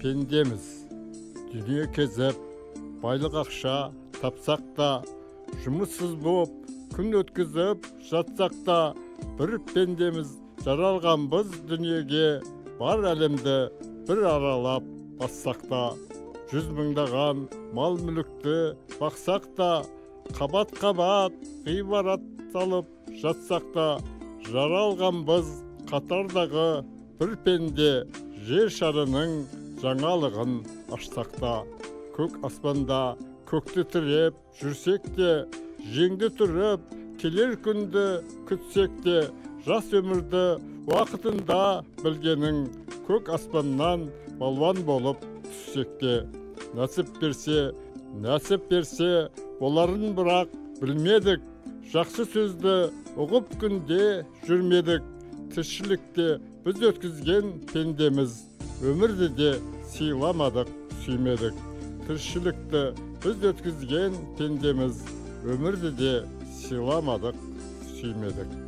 пендеміз. Дүние кезіп, байлық ақша тапсақ та, жұмыссыз боп, күн өткізіп жатсақ та, бір пендеміз жаралғанбыз дүниеге, бар әлемді бір аралап бассақ та, 100 мыңдаған мал мүлікті бақсақ та, қабат-қабат ғибарат салып жатсақ та, жаралғанбыз қатардағы бір пенде, жер шарының жаңалығын ашсақ та. Көк аспанда көкті тіреп жүрсек те, жеңді тұрып келер күнді күтсек те, жас өмірді уақытында білгенің, көк аспаннан балуан болып түссек те. Нәсіп берсе боларын бірақ білмедік, жақсы сөзді ұғып күнде жүрмедік. Тіршілікте біз өткізген пендеміз, өмірді де сыйламадық, сүймедік. Тіршілікті біз өткізген пендеміз, өмірді де сыйламадық, сүймедік.